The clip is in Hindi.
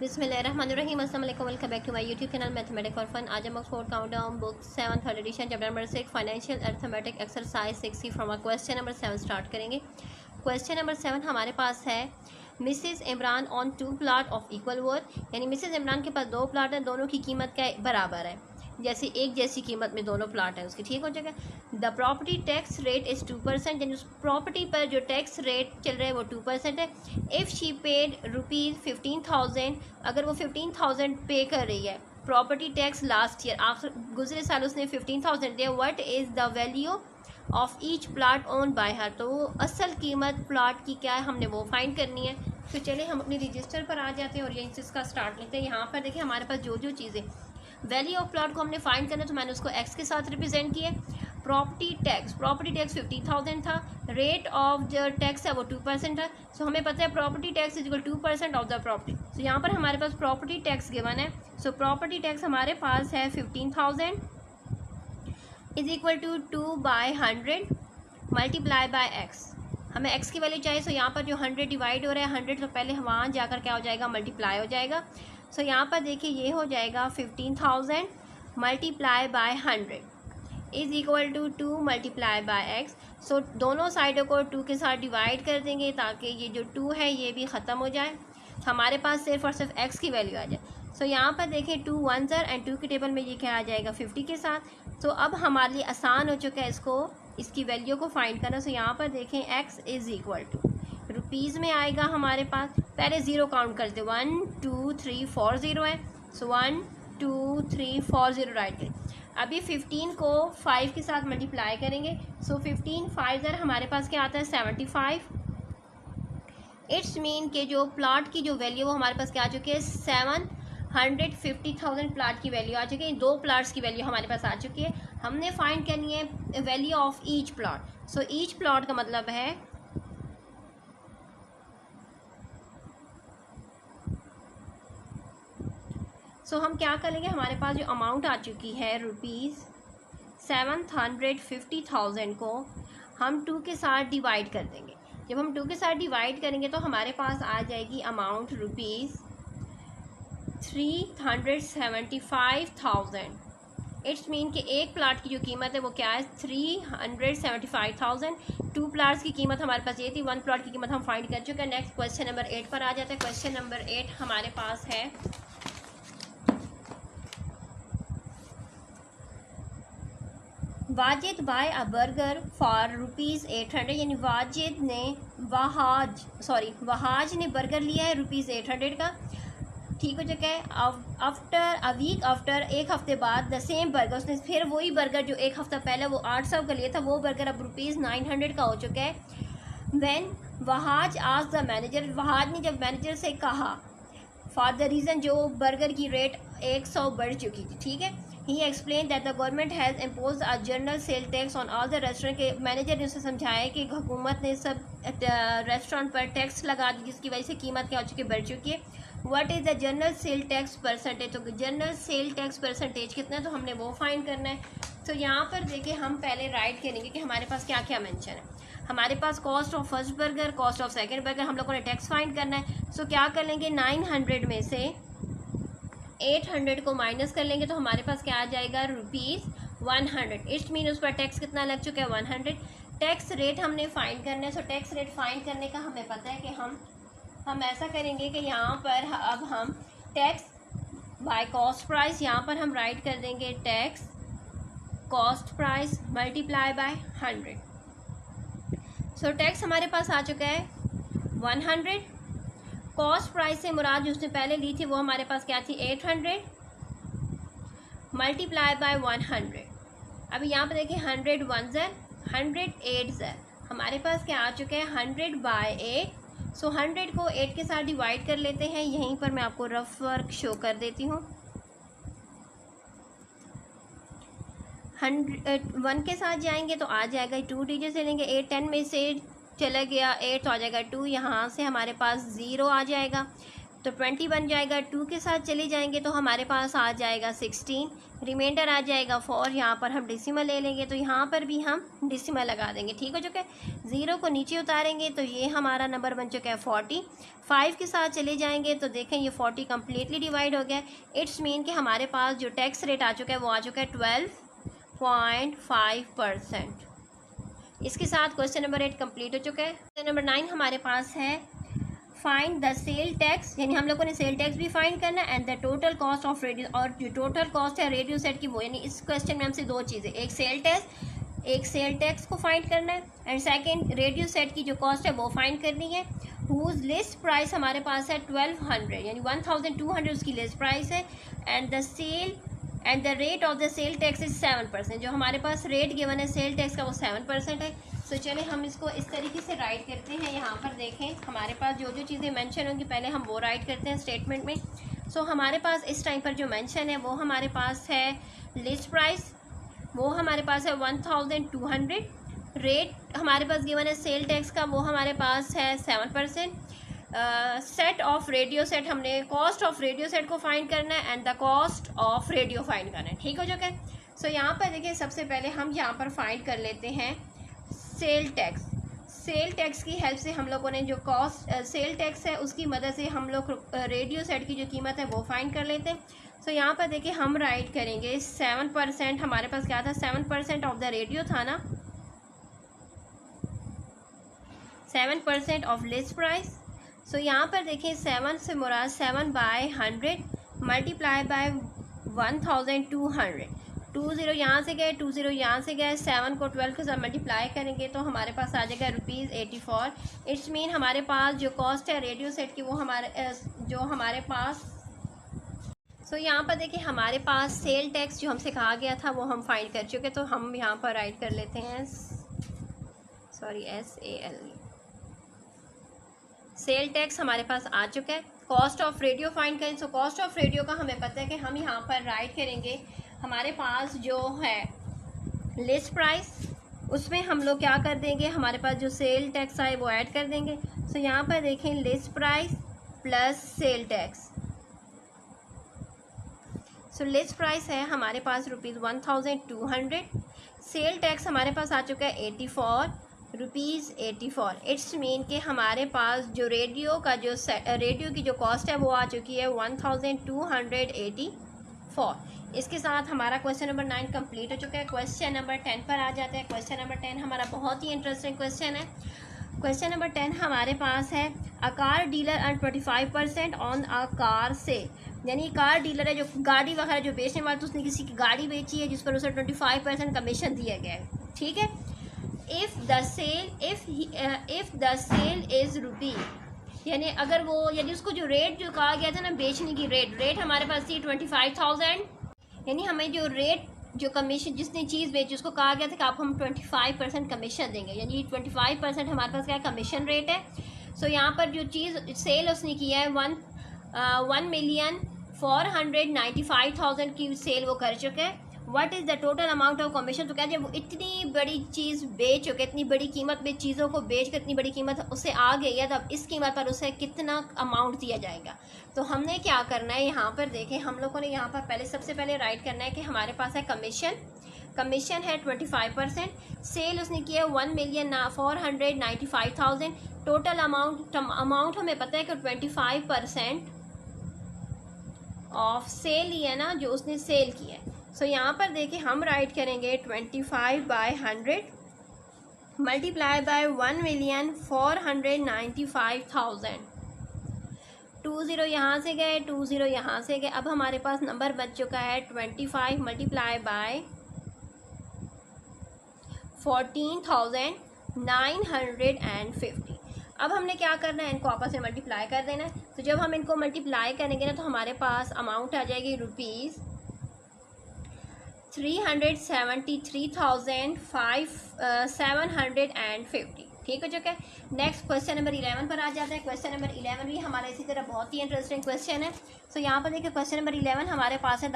बिस्मिल्लाहिर्रहमानिर्रहीम अस्सलाम वालेकुम, welcome back to my YouTube channel mathematics for fun. आज हम Oxford countdown book 7 third edition chapter number 6 financial arithmetic exercise 60 from question number 7 start करेंगे। क्वेश्चन नंबर 7 हमारे पास है Mrs Imran on 2 plot of equal worth, यानी मिसेस इमरान के पास 2 प्लाट हैं, दोनों की कीमत क्या बराबर है, जैसे एक जैसी कीमत में दोनों प्लाट है उसकी, ठीक हो जाएगा। The property tax rate is 2%, यानी उस प्रॉपर्टी पर जो टैक्स रेट चल रहा है वो 2% है। इफ़ शी पेड ₹15,000, अगर वो 15,000 पे कर रही है प्रॉपर्टी टैक्स लास्ट ईयर, आखिर गुजरे साल उसने 15,000 दिया, what is the value of each plot own by हर, तो वो असल कीमत प्लाट की क्या है हमने वो फाइंड करनी है। तो चलिए हम अपनी रजिस्टर पर आ जाते हैं और यहीं से इसका स्टार्ट लेते हैं। यहाँ पर देखिए हमारे पास जो जो चीज़ें वैल्यू ऑफ प्लॉट को हमने फाइंड करना, तो मैंने उसको एक्स के साथ रिप्रेजेंट किया। प्रॉपर्टी टैक्स 50,000 था, रेट ऑफ जो टैक्स है वो 2% है। सो हमें पता है property tax is equal 2% of the property. So यहाँ पर हमारे पास प्रॉपर्टी टैक्स गिवन है। सो प्रॉपर्टी टैक्स हमारे पास है 15,000 is equal to 2/100 multiply by x. हमें एक्स की वैल्यू चाहिए। सो यहाँ पर जो 100 डिवाइड हो रहा है 100, तो पहले वहाँ जाकर क्या हो जाएगा, मल्टीप्लाई हो जाएगा। सो यहाँ पर देखिए ये हो जाएगा 15,000 multiply by 100 is equal to 2 multiply by x. So दोनों साइडों को 2 के साथ डिवाइड कर देंगे ताकि ये जो 2 है ये भी ख़त्म हो जाए, हमारे पास सिर्फ और सिर्फ एक्स की वैल्यू आ जाए। सो यहाँ पर देखें 2 1 एंड 2 के टेबल में ये क्या आ जाएगा 50 के साथ। तो अब हमारे लिए आसान हो चुका है इसकी वैल्यू को फाइंड करना। सो यहाँ पर देखें x is equal to rupees में आएगा हमारे पास, पहले ज़ीरो काउंट करते 1 2 3 4 ज़ीरो है। सो 1 2 3 4 ज़ीरो राइट करें। अभी 15 को 5 के साथ मल्टीप्लाई करेंगे। सो 15 5 हमारे पास क्या आता है 75। इट्स मीन के जो प्लाट की जो वैल्यू वो हमारे पास क्या आ चुकी है 750,000 प्लाट की वैल्यू आ चुकी है। 2 प्लाट्स की वैल्यू हमारे पास आ चुकी है। हमने फाइंड करनी है value of each plot. So each plot का मतलब है हम क्या करेंगे, हमारे पास जो अमाउंट आ चुकी है ₹750,000 को हम 2 के साथ डिवाइड कर देंगे। जब हम 2 के साथ डिवाइड करेंगे तो हमारे पास आ जाएगी अमाउंट ₹375,000। इट्स मीन कि एक प्लाट की जो कीमत है वो क्या है 375,000। 2 प्लाट्स की कीमत हमारे पास ये थी, 1 प्लाट की कीमत हम फाइंड कर चुके हैं। नेक्स्ट क्वेश्चन नंबर 8 पर आ जाता है। क्वेश्चन नंबर 8 हमारे पास है Wajid buy a burger for ₹800, यानी वहाज ने बर्गर लिया है ₹800 का, ठीक हो चुका है। आफ्टर अ वीक आफ्टर, एक हफ्ते बाद द सेम बर्गर, उसने फिर वही बर्गर जो एक हफ्ता पहले वो 800 का लिया था वो बर्गर अब ₹900 का हो चुका है। व्हेन वहाज आज द मैनेजर, वहाज ने जब मैनेजर से कहा फॉर द रीज़न जो बर्गर की रेट 100 बढ़ चुकी थी, ठीक है। He explain that the government has impose a general sale tax on all the restaurant, के मैनेजर ने उसे समझाया कि हुकूमत ने सब रेस्टोरेंट पर टैक्स लगा दी जिसकी वजह से कीमत क्या हो चुकी है, बढ़ चुकी है। What is the general sale tax percentage, तो जनरल सेल टैक्स परसेंटेज कितना है तो हमने वो फाइंड करना है। तो यहाँ पर देखिए हम पहले राइट करेंगे कि हमारे पास क्या क्या मेंशन है। हमारे पास cost of first burger, cost of second burger, हम लोगों ने टैक्स फाइंड करना है। सो क्या कर लेंगे 900 में से 800 को माइनस कर लेंगे तो हमारे पास क्या आ जाएगा ₹100। इट्स मीन उस पर टैक्स कितना लग चुका है 100। टैक्स रेट हमने फाइंड करना है। सो टैक्स रेट फाइंड करने का हमें पता है कि हम ऐसा करेंगे कि यहाँ पर अब हम टैक्स बाय कॉस्ट प्राइस, यहाँ पर हम राइट कर देंगे tax cost price multiply by 100। So tax हमारे पास आ चुका है 100। कॉस्ट प्राइस से मुराद जो उसने पहले ली थी वो हमारे पास क्या थी 800 मल्टीप्लाई बाय 100। अभी यहाँ पर देखिए 100 1 ज़र 100 8 ज़र, हमारे पास क्या आ चुका है 100/8। सो 100 को 8 के साथ डिवाइड कर लेते हैं। यहीं पर मैं आपको रफ वर्क शो कर देती हूँ। 1 के साथ जाएंगे तो आ जाएगा 2 डिजिट से लेंगे, 8 10 में से चला गया 8 तो आ जाएगा 2, यहाँ से हमारे पास 0 आ जाएगा। तो 20 बन जाएगा, 2 के साथ चले जाएंगे तो हमारे पास आ जाएगा 16, रिमाइंडर आ जाएगा 4, यहाँ पर हम डेसिमल ले लेंगे तो यहाँ पर भी हम डेसिमल लगा देंगे। ठीक हो चुका है, 0 को नीचे उतारेंगे तो ये हमारा नंबर बन चुका है 40। 5 के साथ चले जाएंगे तो देखें ये 40 कम्प्लीटली डिवाइड हो गया। इट्स मीन कि हमारे पास जो टैक्स रेट आ चुका है वो आ चुका है 12.5%। इसके साथ क्वेश्चन नंबर 8 कंप्लीट हो चुका है। क्वेश्चन नंबर 9 हमारे पास है फाइंड द सेल टैक्स, यानी हम लोगों ने सेल टैक्स भी फाइंड करना है and the total cost of radio, और जो टोटल कॉस्ट है रेडियो सेट की वो, यानी इस क्वेश्चन में हमसे दो चीज़ें, एक सेल टैक्स को फाइंड करना है एंड सेकंड रेडियो सेट की जो कॉस्ट है वो फाइंड करनी है। हुज लिस्ट प्राइस हमारे पास है 1200, यानी 1200 उसकी लिस्ट प्राइस है and the rate of the sale tax is 7%। जो हमारे पास रेट गिवन है सेल टैक्स का वो 7% है। तो चले हम इसको इस तरीके से राइट करते हैं। यहाँ पर देखें हमारे पास जो जो चीज़ें मेंशन होंगी पहले हम वो राइट करते हैं स्टेटमेंट में। सो हमारे पास इस टाइम पर जो मेंशन है वो हमारे पास है लिस्ट प्राइस, वो हमारे पास है 1200। रेट हमारे पास गिवन है सेल टैक्स का, वो हमारे पास है 7%। सेट ऑफ रेडियो सेट, हमने कॉस्ट ऑफ रेडियो सेट को फाइंड करना है and the cost of radio find करना है। ठीक हो चुका है। सो यहाँ पर देखिए सबसे पहले हम यहाँ पर फाइंड कर लेते हैं सेल टैक्स। सेल टैक्स की हेल्प से हम लोगों ने जो कॉस्ट सेल टैक्स है उसकी मदद से हम लोग रेडियो सेट की जो कीमत है वो फाइंड कर लेते हैं। सो यहाँ पर देखिए हम राइट करेंगे 7%, हमारे पास क्या था 7% ऑफ द रेडियो था ना, 7% ऑफ लिस्ट प्राइस। सो यहाँ पर देखिए 7 से मुराद 7/100 मल्टीप्लाई बाय 1200। 20 यहाँ से गए, 20 यहाँ से गए, 7 को 12 के साथ मल्टीप्लाई करेंगे तो हमारे पास आ जाएगा ₹84। इट्स मीन हमारे पास जो कॉस्ट है रेडियो सेट की वो हमारे पास सो यहाँ पर देखिए हमारे पास सेल टैक्स जो हमसे कहा गया था वो हम फाइंड कर चुके, तो हम यहाँ पर राइट कर लेते हैं SAL। सेल टैक्स हमारे पास आ चुका है। कॉस्ट ऑफ रेडियो फाइंड करें। सो कॉस्ट ऑफ रेडियो का हमें पता है कि हम यहाँ पर राइट करेंगे हमारे पास जो है लिस्ट प्राइस, उसमें हम लोग क्या कर देंगे, हमारे पास जो सेल टैक्स आए वो ऐड कर देंगे। सो यहाँ पर देखें list price plus sale tax. So list price है हमारे पास ₹1200, सेल टैक्स हमारे पास आ चुका है ₹84। इट्स मीन कि हमारे पास जो रेडियो की जो कॉस्ट है वो आ चुकी है 1284। इसके साथ हमारा क्वेश्चन नंबर 9 कंप्लीट हो चुका है। क्वेश्चन नंबर 10 पर आ जाते हैं। क्वेश्चन नंबर 10 हमारा बहुत ही इंटरेस्टिंग क्वेश्चन है। क्वेश्चन नंबर 10 हमारे पास है a car dealer earn 25% on a car से, यानी कार डीलर है जो गाड़ी वगैरह जो बेचने वाला, तो उसने किसी की गाड़ी बेची है जिस पर उसे 25% कमीशन दिया गया है। ठीक है। इफ़ द सेल इज़ रुपी, यानी अगर वो, यानी उसको जो रेट जो कहा गया था ना बेचने की रेट हमारे पास थी 25,000, यानी हमें जो रेट जो कमीशन जिसने चीज़ बेची उसको कहा गया था कि आप हम 25% कमीशन देंगे, यानी 25% हमारे पास क्या कमीशन रेट है। सो यहाँ पर जो चीज़ सेल उसने किया है 1,495,000 की सेल वो कर चुके हैं। What is the total amount of commission, तो क्या जब वो इतनी बड़ी चीज़ बेच चुके, इतनी बड़ी कीमत में चीज़ों को बेच कर इतनी बड़ी कीमत उसे आ गई है, तब इस कीमत पर उसे कितना अमाउंट दिया जाएगा। तो हमने क्या करना है, यहाँ पर देखें हम लोगों ने यहाँ पर सबसे पहले राइट करना है कि हमारे पास है कमीशन है 25%, सेल उसने किया है 1,495,000, टोटल अमाउंट हमें पता है कि 25% ऑफ सेल ही है ना जो उसने सेल किया है। सो यहाँ पर देखिए हम राइट करेंगे 25/100 मल्टीप्लाई बाय 1,495,000। 20 यहाँ से गए, 20 यहाँ से गए। अब हमारे पास नंबर बच चुका है 25 मल्टीप्लाई बाय 14,950। अब हमने क्या करना है, इनको आपस में मल्टीप्लाई कर देना है। तो जब हम इनको मल्टीप्लाई करेंगे ना तो हमारे पास अमाउंट आ जाएगी ₹373,750। ठीक हो चुका है। नेक्स्ट क्वेश्चन नंबर 11 पर आ जाता है। क्वेश्चन नंबर 11 भी हमारा इसी तरह बहुत ही इंटरेस्टिंग क्वेश्चन है। सो यहाँ पर देखिए क्वेश्चन नंबर 11 हमारे पास है